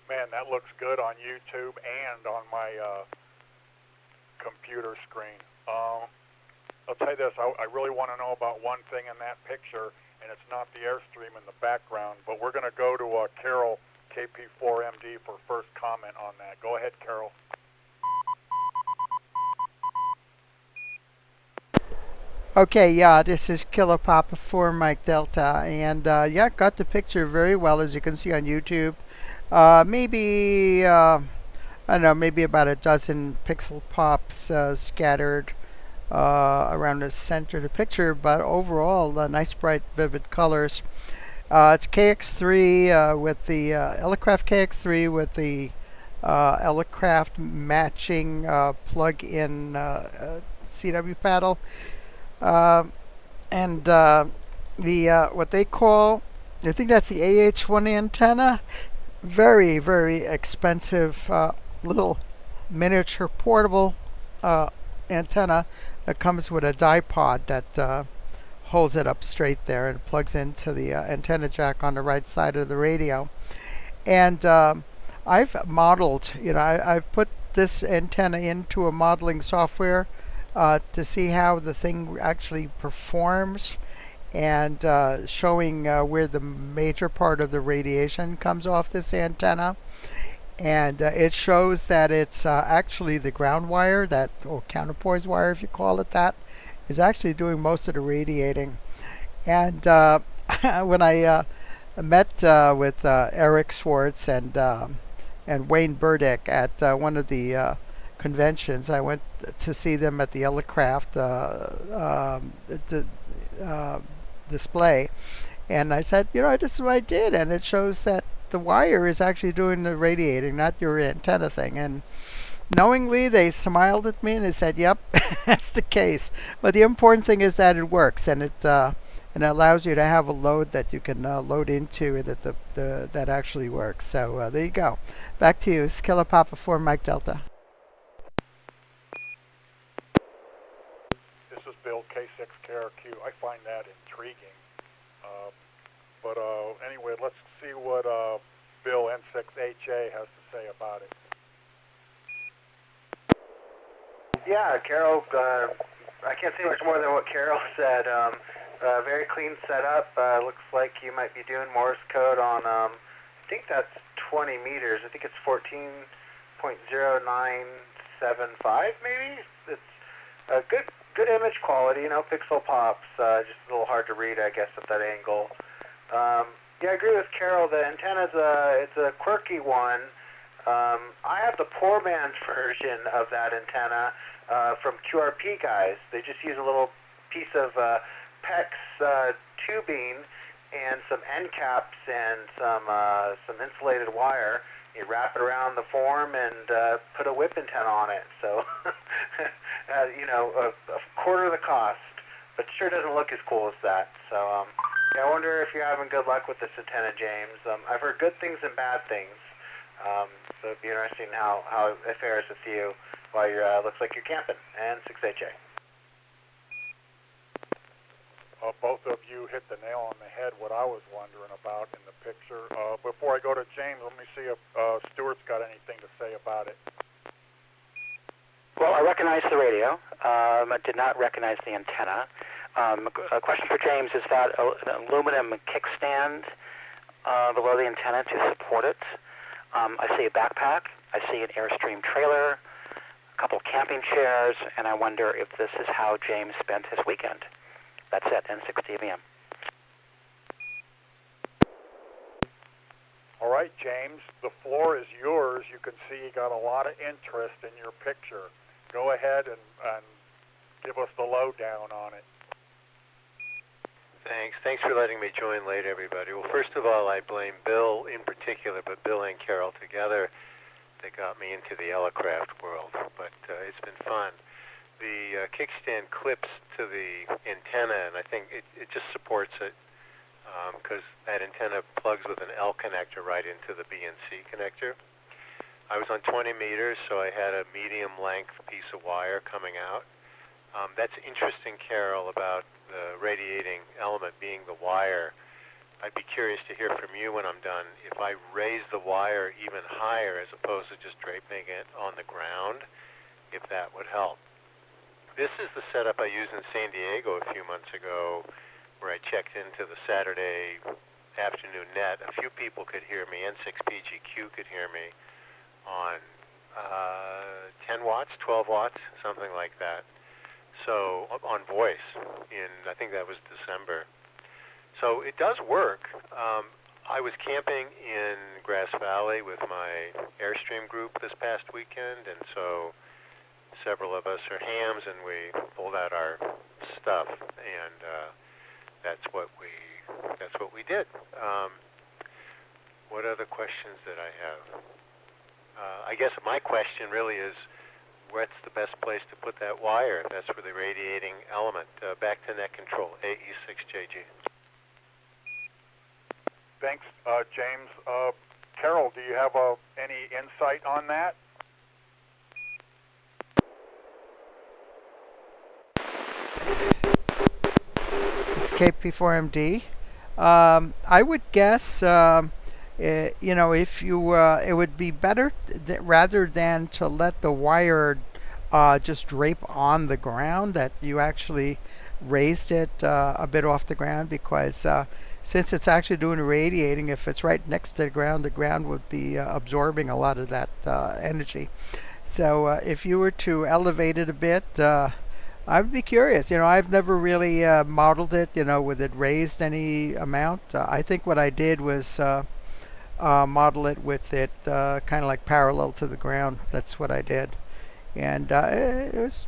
Man, that looks good on YouTube and on my computer screen. I'll tell you this, I really want to know about one thing in that picture, and it's not the Airstream in the background, but we're going to go to Carol, KP4MD, for first comment on that. Go ahead, Carol. Okay, yeah, this is Killer Papa 4 Mike Delta, and yeah, got the picture very well, as you can see on YouTube. Maybe I don't know, maybe about a dozen pixel pops scattered around the center of the picture, but overall, nice, bright, vivid colors. It's KX3 with the Elecraft KX3 with the Elecraft matching plug-in CW paddle, and the what they call, I think that's the AH1 antenna. Very, very expensive little miniature portable antenna that comes with a dipod that holds it up straight there and plugs into the antenna jack on the right side of the radio. And I've modeled, I've put this antenna into a modeling software to see how the thing actually performs. and showing where the major part of the radiation comes off this antenna. And it shows that it's actually the ground wire, that or counterpoise wire, if you call it that, is actually doing most of the radiating. And when I met with Eric Schwartz and Wayne Burdick at one of the conventions, I went to see them at the Elecraft display, and I said, this is what I did, and it shows that the wire is actually doing the radiating, not your antenna thing. And knowingly, they smiled at me and they said, "Yep, that's the case." But the important thing is that it works, and it allows you to have a load that you can load into that actually works. So there you go. Back to you. It's Killer Papa 4 Mike Delta. This is Bill, K6KRQ. I find that intriguing. But anyway, let's see what Bill N6HA has to say about it. Yeah, Carol, I can't say much more than what Carol said. Very clean setup. Looks like you might be doing Morse code on, I think that's 20 meters. I think it's 14.0975 maybe. It's a good image quality, pixel pops. Just a little hard to read, I guess, at that angle. Yeah, I agree with Carol. The antenna's it's a quirky one. I have the poor man's version of that antenna from QRP guys. They just use a little piece of PEX tubing and some end caps and some insulated wire. You wrap it around the form and put a whip antenna on it. So, a quarter of the cost, but sure doesn't look as cool as that. So, yeah, I wonder if you're having good luck with this antenna, James. I've heard good things and bad things. So it'd be interesting how it fares with you while you're looks like you're camping. And 6HA. Both of you hit the nail on the head what I was wondering about in the picture. Before I go to James, let me see if Stuart's got anything to say about it. Well, I recognize the radio. I did not recognize the antenna. A question for James, is that an aluminum kickstand below the antenna to support it? I see a backpack. I see an Airstream trailer, a couple camping chairs, and I wonder if this is how James spent his weekend. That's it, N6TVM. All right, James, the floor is yours. You can see you got a lot of interest in your picture. Go ahead and give us the lowdown on it. Thanks for letting me join late, everybody. Well, first of all, I blame Bill in particular, but Bill and Carol together, they got me into the Elecraft world, but it's been fun. The kickstand clips to the antenna, and I think it just supports it because that antenna plugs with an L connector right into the B and C connector. I was on 20 meters, so I had a medium length piece of wire coming out. That's interesting, Carol, about the radiating element being the wire. I'd be curious to hear from you when I'm done if I raise the wire even higher as opposed to just draping it on the ground, if that would help. This is the setup I used in San Diego a few months ago where I checked into the Saturday afternoon net. A few people could hear me. N6PGQ could hear me on 10 watts, 12 watts, something like that. So on voice I think that was December. So it does work. I was camping in Grass Valley with my Airstream group this past weekend, and so several of us are hams, and we pulled out our stuff, and that's what we did. What other questions did I have? I guess my question really is, what's the best place to put that wire? That's for the radiating element. Back to net control, AE6JG. Thanks, James. Carol, do you have any insight on that? It's KP4MD. I would guess, if you, it would be better rather than to let the wire just drape on the ground, that you actually raised it a bit off the ground because since it's actually doing radiating, if it's right next to the ground would be absorbing a lot of that energy. So if you were to elevate it a bit, I'd be curious. I've never really modeled it, with it raised any amount. I think what I did was model it with it kind of like parallel to the ground. That's what I did. And it was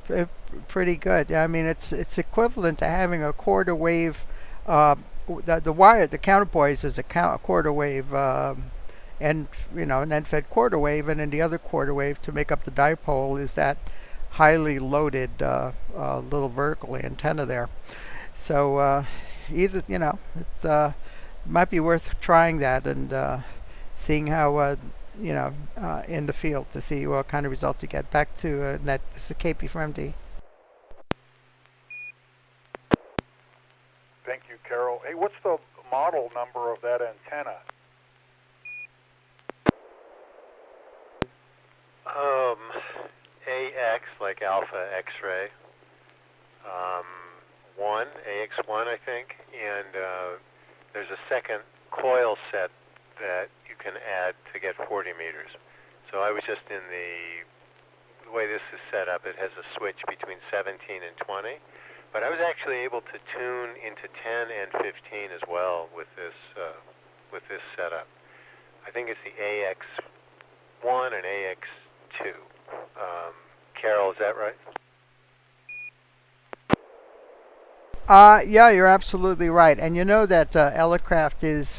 pretty good. I mean, it's equivalent to having a quarter wave. The wire, the counterpoise is a quarter wave, and an end-fed quarter wave, and then the other quarter wave to make up the dipole is that highly loaded little vertical antenna there. So either it might be worth trying that and seeing how in the field to see what kind of result you get. Back to Net. This is KP from MD. Thank you, Carol. Hey, what's the model number of that antenna? AX, like Alpha X-ray. 1, AX1, I think. And there's a second coil set that you can add to get 40 meters. So I was just in the way this is set up, it has a switch between 17 and 20. But I was actually able to tune into 10 and 15 as well with this setup. I think it's the AX1 and AX2. Carol, is that right? Yeah, you're absolutely right. And you know that Elecraft is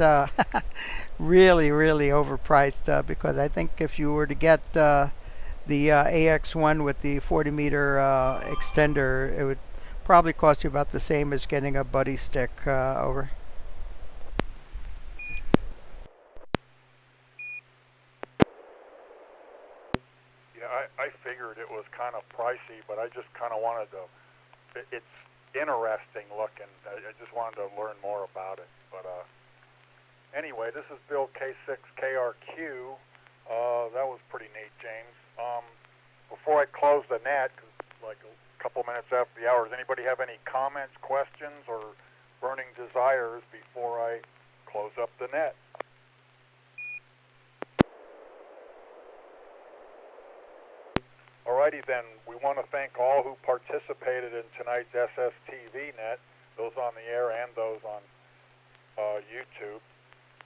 really, really overpriced because I think if you were to get the AX1 with the 40-meter extender, it would probably cost you about the same as getting a buddy stick over. Yeah, I figured it was kind of pricey, but I just kind of wanted to. It's interesting looking. I just wanted to learn more about it. But anyway, this is Bill K6KRQ. That was pretty neat, James. Before I close the net, 'cause like a couple minutes after the hour, does anybody have any comments, questions, or burning desires before I close up the net? Alrighty then, we want to thank all who participated in tonight's SSTV Net, those on the air and those on YouTube.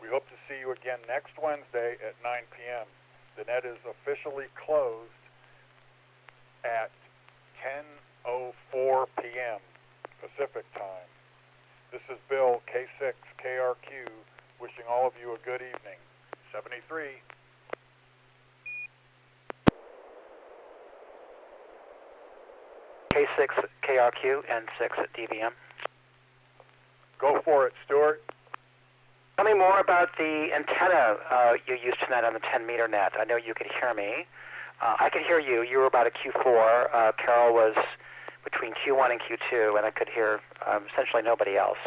We hope to see you again next Wednesday at 9 p.m. The net is officially closed at 10:04 p.m. Pacific time. This is Bill K6KRQ wishing all of you a good evening. 73. K6KRQ, N6 Go for it, Stuart. Tell me more about the antenna you used tonight on the 10-meter net. I know you could hear me. I could hear you. You were about a Q4. Carol was between Q1 and Q2, and I could hear essentially nobody else.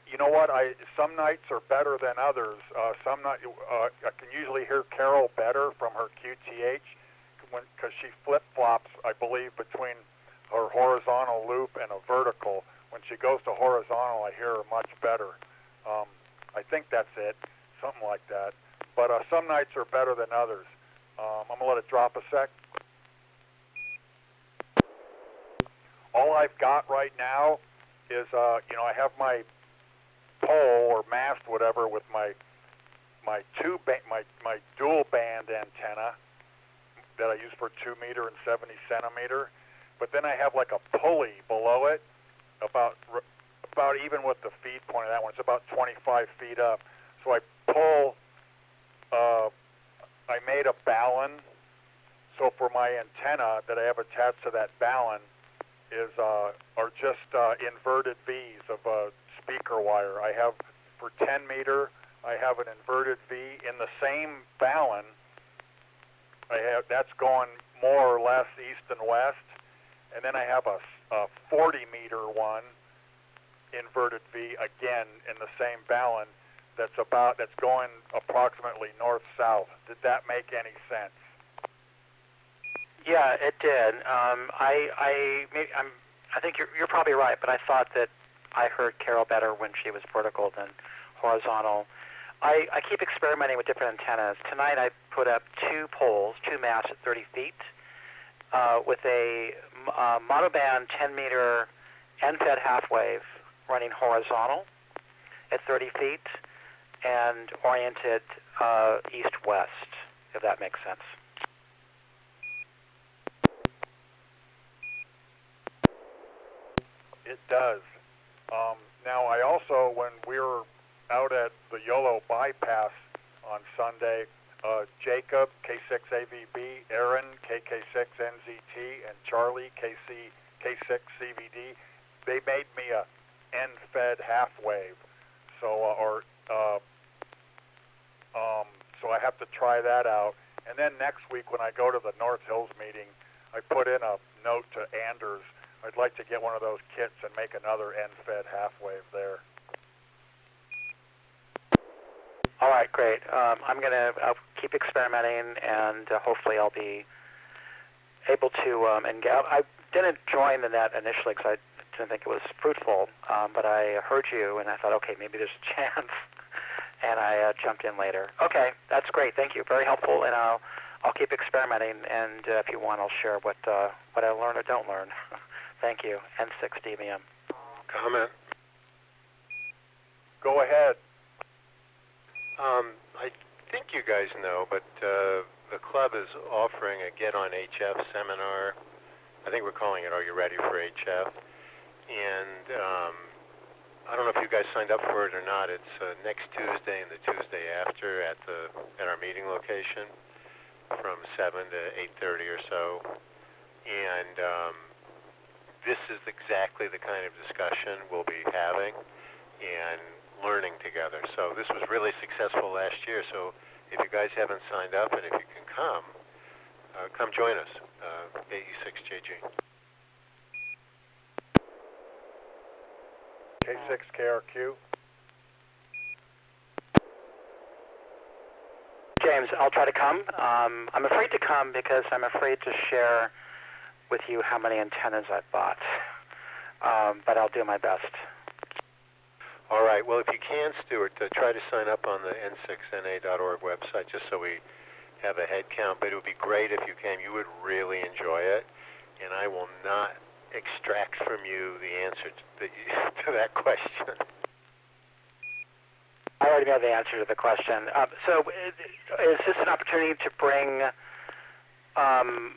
You know what? Some nights are better than others. Some night I can usually hear Carol better from her QTH because she flip-flops, I believe, between her horizontal loop and a vertical. When she goes to horizontal, I hear her much better. I think that's it, something like that. But some nights are better than others. I'm going to let it drop a sec. All I've got right now is, I have my pole or mast, whatever, with my dual band antenna that I use for 2 meter and 70 centimeter. But then I have like a pulley below it, about even with the feed point of that one. It's about 25 feet up. So I pull. I made a ballon. So for my antenna that I have attached to that ballon are just inverted V's of speaker wire. I have for 10 meter. I have an inverted V in the same ballon. That's going more or less east and west, and then I have a 40 meter one inverted V again in the same ballon. That's going approximately north south. Did that make any sense? Yeah, it did. I think you're probably right, but I thought that I heard Carol better when she was vertical than horizontal. I keep experimenting with different antennas. Tonight I put up two masts at 30 feet, with a monoband 10-meter end-fed half-wave running horizontal at 30 feet and oriented east-west, if that makes sense. It does. Now, I also, when we were out at the YOLO bypass on Sunday, Jacob, K6AVB, Aaron, KK6NZT, and Charlie, K6CVD, they made me a end-fed half-wave. So, so I have to try that out. And then next week when I go to the North Hills meeting, I put in a note to Anders. I'd like to get one of those kits and make another end-fed half-wave there. All right, great. I'll keep experimenting, and hopefully I'll be able to I didn't join the net initially because I didn't think it was fruitful, but I heard you, and I thought, okay, maybe there's a chance, and I jumped in later. Okay, that's great. Thank you. Very helpful, and I'll keep experimenting, and if you want, I'll share what I learn or don't learn. Thank you. N6DVM. Comment? Go ahead. I think you guys know, but the club is offering a Get on HF seminar. I think we're calling it Are You Ready for HF? And I don't know if you guys signed up for it or not. It's next Tuesday and the Tuesday after at our meeting location from 7 to 8:30 or so. And this is exactly the kind of discussion we'll be having and learning together. So this was really successful last year. So if you guys haven't signed up and if you can come join us, AE6JG. K6KRQ. James, I'll try to come. I'm afraid to come because I'm afraid to share with you how many antennas I've bought, but I'll do my best. All right. Well, if you can, Stuart, try to sign up on the N6NA.org website just so we have a head count. But it would be great if you came. You would really enjoy it, and I will not extract from you the answer to that question. I already know the answer to the question. So is this an opportunity to bring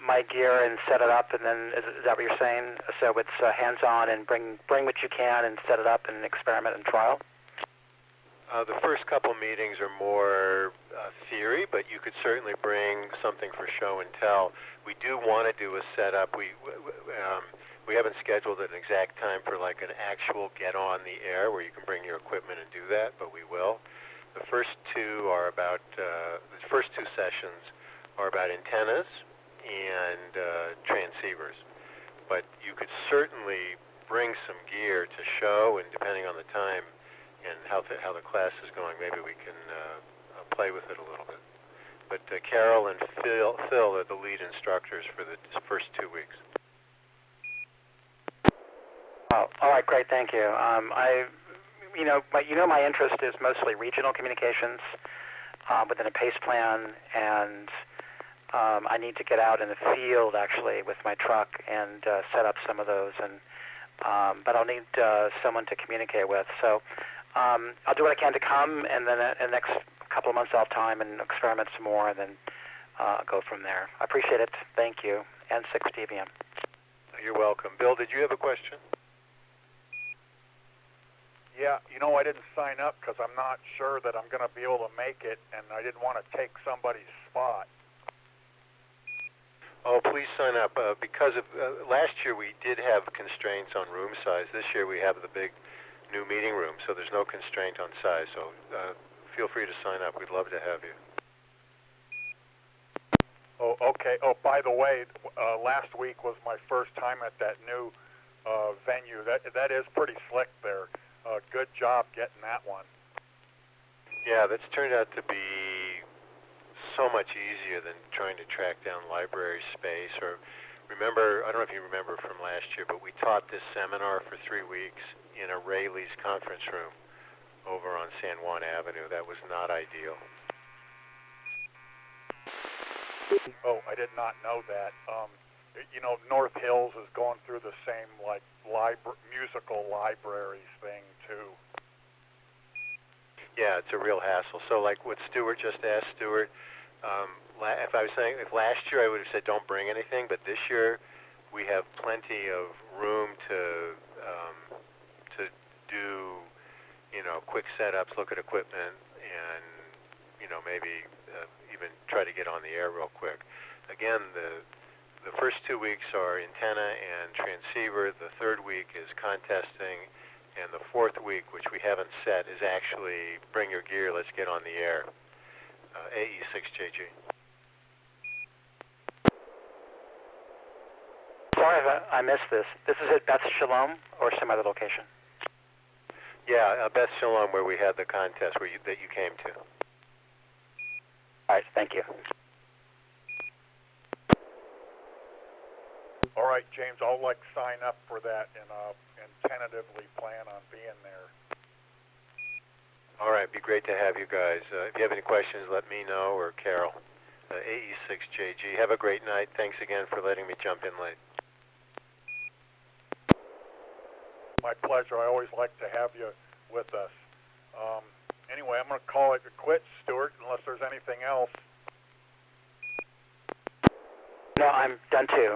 my gear and set it up, and then is that what you're saying? So it's hands-on and bring what you can and set it up and experiment and trial? The first couple meetings are more theory, but you could certainly bring something for show and tell. We do want to do a setup. We haven't scheduled an exact time for like an actual get on the air where you can bring your equipment and do that, but we will. The first two sessions are about antennas and transceivers. But you could certainly bring some gear to show, and depending on the time and how the class is going, maybe we can play with it a little bit. But Carol and Phil are the lead instructors for the first 2 weeks. Oh, all right, great, thank you. My interest is mostly regional communications within a PACE plan, and I need to get out in the field actually with my truck and set up some of those, but I'll need someone to communicate with. So I'll do what I can to come, and then in the next couple of months I'll have time and experiment some more, and then go from there. I appreciate it. Thank you. N6DVM. You're welcome. Bill, did you have a question? Yeah, I didn't sign up because I'm not sure that I'm going to be able to make it, and I didn't want to take somebody's spot. Oh, please sign up. Because of last year we did have constraints on room size. This year we have the big new meeting room, so there's no constraint on size. So feel free to sign up. We'd love to have you. Oh, okay. Oh, by the way, last week was my first time at that new venue. That is pretty slick there. Good job getting that one. Yeah, that's turned out to be so much easier than trying to track down library space. Or remember, I don't know if you remember from last year, but we taught this seminar for 3 weeks in a Rayleigh's conference room over on San Juan Avenue. That was not ideal. Oh, I did not know that. You know, North Hills is going through the same, like, musical libraries thing, too. Yeah, it's a real hassle. So, like what Stuart just asked, Stuart, if I was saying, if last year I would have said don't bring anything, but this year we have plenty of room to do, you know, quick setups, look at equipment, and, you know, maybe even try to get on the air real quick. Again, the first 2 weeks are antenna and transceiver. The third week is contesting, and the fourth week, which we haven't set, is actually bring your gear, let's get on the air. AE6JG. Sorry if I missed this. This is at Beth Shalom or some other location? Yeah, Beth Shalom, where we had the contest that you came to. All right, thank you. All right, James, I'll, like, sign up for that and tentatively plan on being there. All right, be great to have you guys. If you have any questions, let me know, or Carol. AE6JG. Have a great night. Thanks again for letting me jump in late. My pleasure. I always like to have you with us. Anyway, I'm going to call it quits, Stuart, unless there's anything else. No, I'm done too.